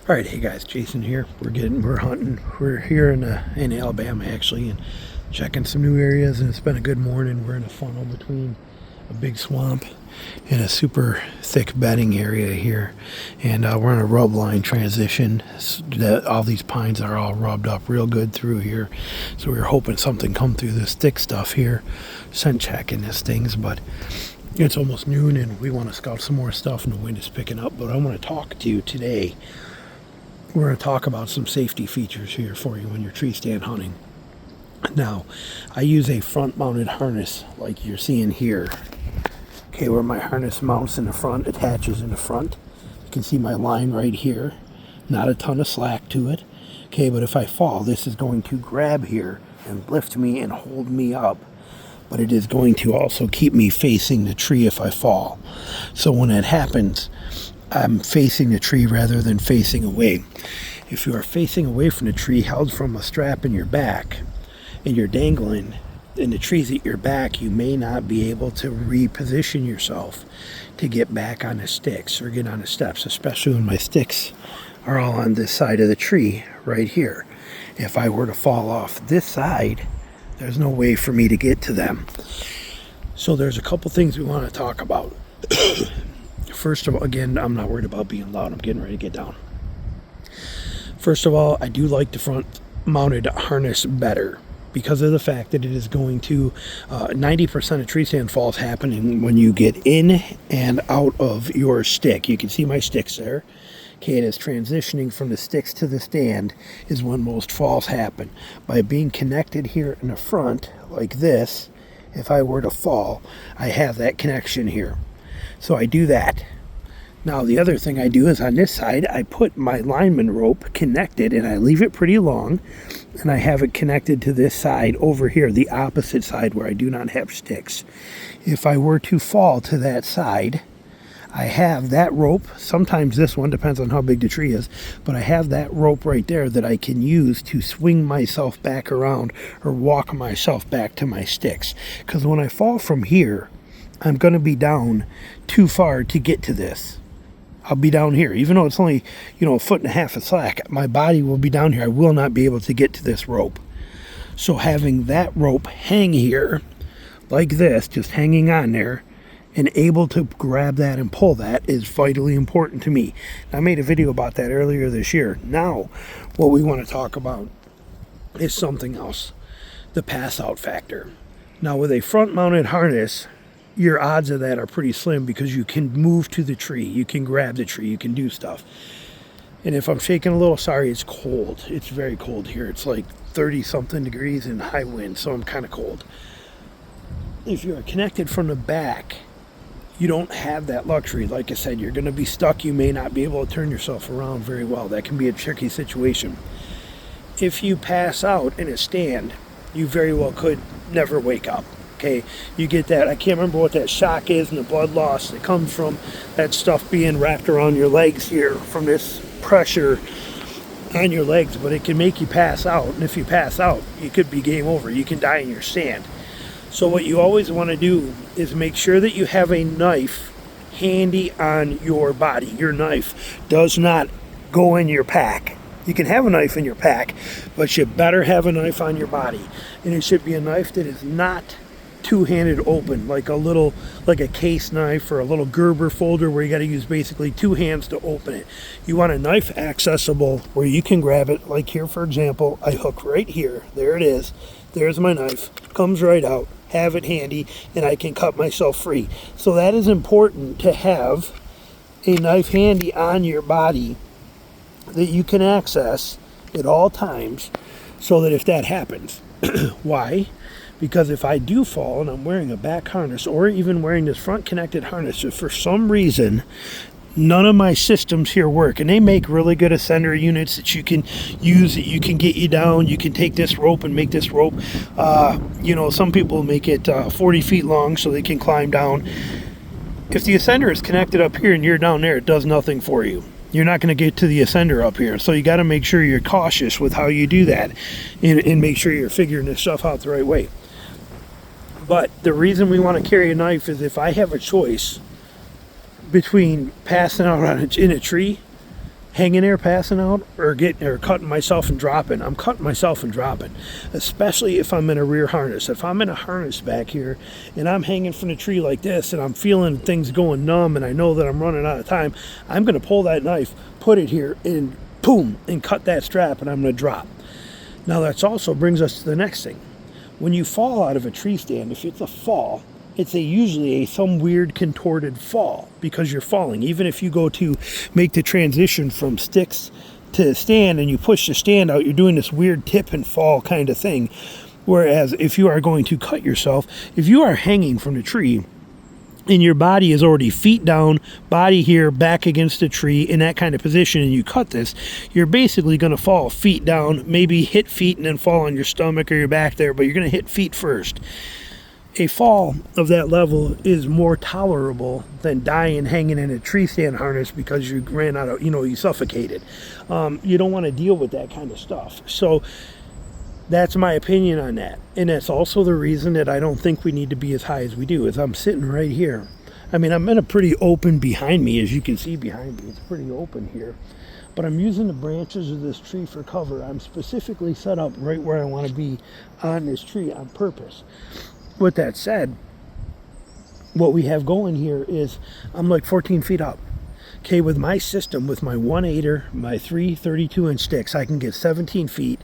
All right, hey guys, Jason here. We're hunting. We're here in Alabama actually, and checking some new areas. And it's been a good morning. We're in a funnel between a big swamp and a super thick bedding area here, and we're on a rub line transition. All these pines are all rubbed up real good through here, so we were hoping something come through this thick stuff here. Scent checking this things, but it's almost noon, and we want to scout some more stuff, and the wind is picking up. But I want to talk to you today. We're going to talk about some safety features here for you when you're tree stand hunting. Now, I use a front-mounted harness like you're seeing here. Okay, where my harness mounts in the front, attaches in the front. You can see my line right here. Not a ton of slack to it. Okay, but if I fall, this is going to grab here and lift me and hold me up. But it is going to also keep me facing the tree if I fall. So when that happens, I'm facing the tree rather than facing away. If you are facing away from the tree, held from a strap in your back, and you're dangling, and the tree's at your back, you may not be able to reposition yourself to get back on the sticks or get on the steps, especially when my sticks are all on this side of the tree right here. If I were to fall off this side, there's no way for me to get to them. So there's a couple things we want to talk about. First of all, again, I'm not worried about being loud. I'm getting ready to get down. First of all, I do like the front-mounted harness better because of the fact that it is going to, 90% of tree stand falls happening when you get in and out of your stick. You can see my sticks there. Okay, it is transitioning from the sticks to the stand is when most falls happen. By being connected here in the front, like this, if I were to fall, I have that connection here. So I do that. Now the other thing I do is on this side, I put my lineman rope connected, and I leave it pretty long, and I have it connected to this side over here, the opposite side where I do not have sticks. If I were to fall to that side, I have that rope, sometimes this one, depends on how big the tree is, but I have that rope right there that I can use to swing myself back around or walk myself back to my sticks. Because when I fall from here, I'm going to be down too far to get to this. I'll be down here. Even though it's only, a foot and a half of slack, my body will be down here. I will not be able to get to this rope. So having that rope hang here, like this, just hanging on there, and able to grab that and pull that is vitally important to me. I made a video about that earlier this year. Now, what we want to talk about is something else. The pass-out factor. Now, with a front-mounted harness, your odds of that are pretty slim because you can move to the tree, you can grab the tree, you can do stuff. And if I'm shaking a little, sorry, it's cold. It's very cold here. It's like 30-something degrees and high wind, so I'm kind of cold. If you're connected from the back, you don't have that luxury. Like I said, you're going to be stuck. You may not be able to turn yourself around very well. That can be a tricky situation. If you pass out in a stand, you very well could never wake up. Okay, you get that, I can't remember what that shock is and the blood loss that comes from that stuff being wrapped around your legs here from this pressure on your legs, but it can make you pass out, and if you pass out, you could be game over. You can die in your stand. So what you always want to do is make sure that you have a knife handy on your body. Your knife does not go in your pack. You can have a knife in your pack, but you better have a knife on your body, and it should be a knife that is not two-handed open, like a case knife or a little Gerber folder where you got to use basically two hands to open it. You want a knife accessible where you can grab it, like here for example, I hook right here, there it is, there's my knife, comes right out, have it handy, and I can cut myself free. So that is important, to have a knife handy on your body that you can access at all times, so that if that happens, why? Because if I do fall and I'm wearing a back harness or even wearing this front connected harness, if for some reason none of my systems here work, and they make really good ascender units that you can use, that you can get you down, you can take this rope and make this rope, some people make it 40 feet long so they can climb down. If the ascender is connected up here and you're down there, it does nothing for you. You're not going to get to the ascender up here. So you got to make sure you're cautious with how you do that, and make sure you're figuring this stuff out the right way. But the reason we want to carry a knife is if I have a choice between passing out in a tree hanging there passing out or cutting myself and dropping, I'm cutting myself and dropping, especially if I'm in a rear harness. If I'm in a harness back here and I'm hanging from the tree like this and I'm feeling things going numb and I know that I'm running out of time, I'm going to pull that knife, put it here, and boom, and cut that strap, and I'm going to drop. Now that also brings us to the next thing. When you fall out of a tree stand, if it's a fall, it's usually some weird contorted fall because you're falling. Even if you go to make the transition from sticks to stand and you push the stand out, you're doing this weird tip and fall kind of thing. Whereas if you are going to cut yourself, if you are hanging from the tree and your body is already feet down, body here, back against the tree in that kind of position, and you cut this, you're basically going to fall feet down, maybe hit feet and then fall on your stomach or your back there, but you're going to hit feet first. A fall of that level is more tolerable than dying hanging in a tree stand harness because you ran out of, you suffocated. You don't want to deal with that kind of stuff. So that's my opinion on that. And that's also the reason that I don't think we need to be as high as we do, is I'm sitting right here. I mean, I'm in a pretty open behind me, as you can see behind me. It's pretty open here. But I'm using the branches of this tree for cover. I'm specifically set up right where I want to be on this tree on purpose. With that said, what we have going here is I'm like 14 feet up. Okay, with my system, with my 1/8er, my 3 32-inch sticks, I can get 17 feet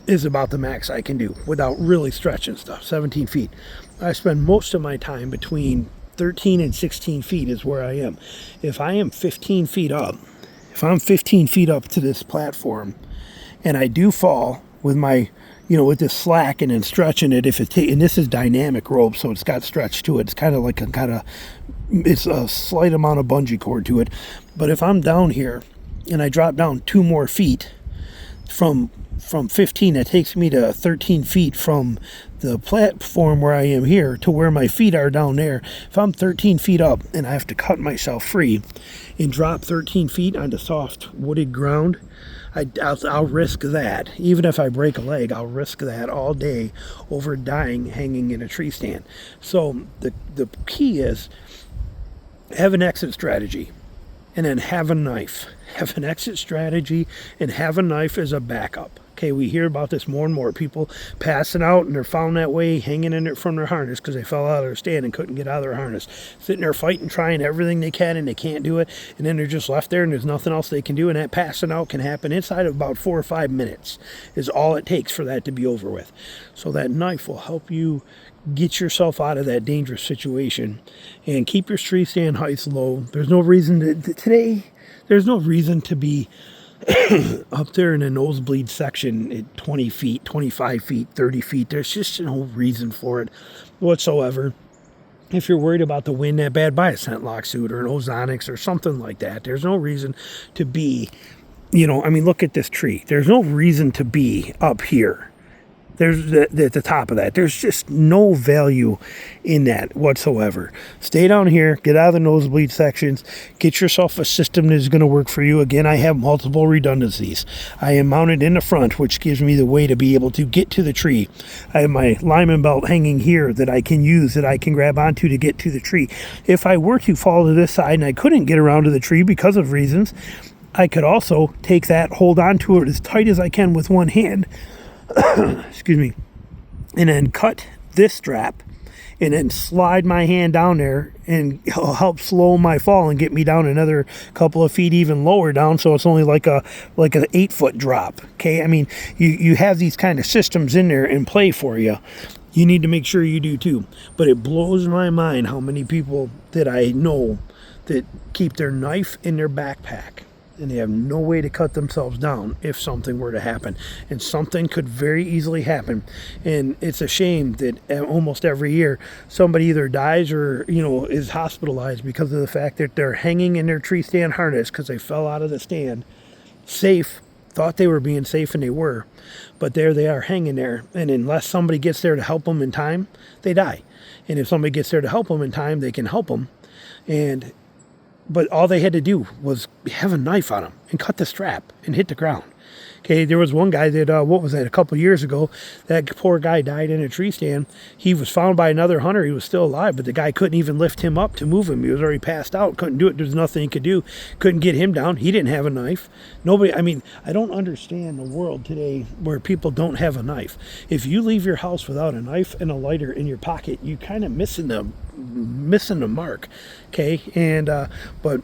is about the max I can do without really stretching stuff, 17 feet. I spend most of my time between 13 and 16 feet is where I am. If I am 15 feet up, if I'm 15 feet up to this platform and I do fall with my with this slack and then stretching it, and this is dynamic rope, so it's got stretch to it. It's kind of like it's a slight amount of bungee cord to it. But if I'm down here and I drop down 2 more feet from 15, that takes me to 13 feet from the platform where I am here to where my feet are down there. If I'm 13 feet up and I have to cut myself free and drop 13 feet onto soft wooded ground, I'll risk that. Even if I break a leg, I'll risk that all day over dying hanging in a tree stand. So the key is have an exit strategy and then have a knife. Have an exit strategy and have a knife as a backup. Okay, we hear about this more and more. People passing out and they're found that way, hanging in it from their harness because they fell out of their stand and couldn't get out of their harness. Sitting there fighting, trying everything they can, and they can't do it. And then they're just left there and there's nothing else they can do. And that passing out can happen inside of about 4 or 5 minutes is all it takes for that to be over with. So that knife will help you get yourself out of that dangerous situation and keep your tree stand heights low. There's no reason there's no reason to be up there in a nosebleed section at 20 feet, 25 feet, 30 feet. There's just no reason for it whatsoever. If you're worried about the wind that bad, buy a scent lock suit or an ozonics or something like that. There's no reason to be, look at this tree. There's no reason to be up here. There's at the top of that. There's just no value in that whatsoever. Stay down here, get out of the nosebleed sections, get yourself a system that is going to work for you. Again, I have multiple redundancies. I am mounted in the front, which gives me the way to be able to get to the tree. I have my lineman belt hanging here that I can use, that I can grab onto to get to the tree. If I were to fall to this side and I couldn't get around to the tree because of reasons, I could also take that, hold on to it as tight as I can with one hand, excuse me, and then cut this strap and then slide my hand down there and help slow my fall and get me down another couple of feet even lower down, so it's only like an 8-foot drop. Okay, I mean, you have these kind of systems in there in play for you. You need to make sure you do too. But it blows my mind how many people that I know that keep their knife in their backpack and they have no way to cut themselves down if something were to happen. And something could very easily happen. And it's a shame that almost every year somebody either dies or, is hospitalized because of the fact that they're hanging in their tree stand harness because they fell out of the stand safe, thought they were being safe, and they were. But there they are hanging there. And unless somebody gets there to help them in time, they die. And if somebody gets there to help them in time, they can help them. But all they had to do was have a knife on them and cut the strap and hit the ground. Okay, there was one guy that, what was that, a couple years ago, that poor guy died in a tree stand. He was found by another hunter. He was still alive, but the guy couldn't even lift him up to move him. He was already passed out, couldn't do it. There's nothing he could do. Couldn't get him down. He didn't have a knife. Nobody, I mean, I don't understand the world today where people don't have a knife. If you leave your house without a knife and a lighter in your pocket, you kind of missing the mark. Okay, and but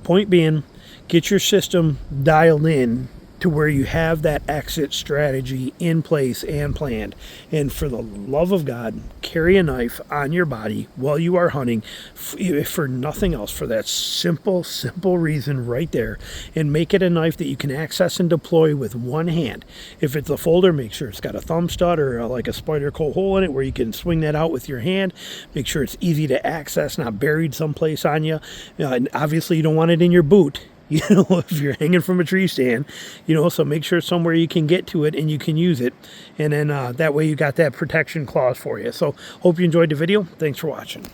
point being, get your system dialed in to where you have that exit strategy in place and planned. And for the love of God, carry a knife on your body while you are hunting, for nothing else, for that simple reason right there. And make it a knife that you can access and deploy with one hand. If it's a folder, make sure it's got a thumb stud or like a spider coat hole in it where you can swing that out with your hand. Make sure it's easy to access, not buried someplace on you. And obviously you don't want it in your boot, you know, if you're hanging from a tree stand, you know, so make sure somewhere you can get to it and you can use it. And then that way you got that protection clause for you. So hope you enjoyed the video. Thanks for watching.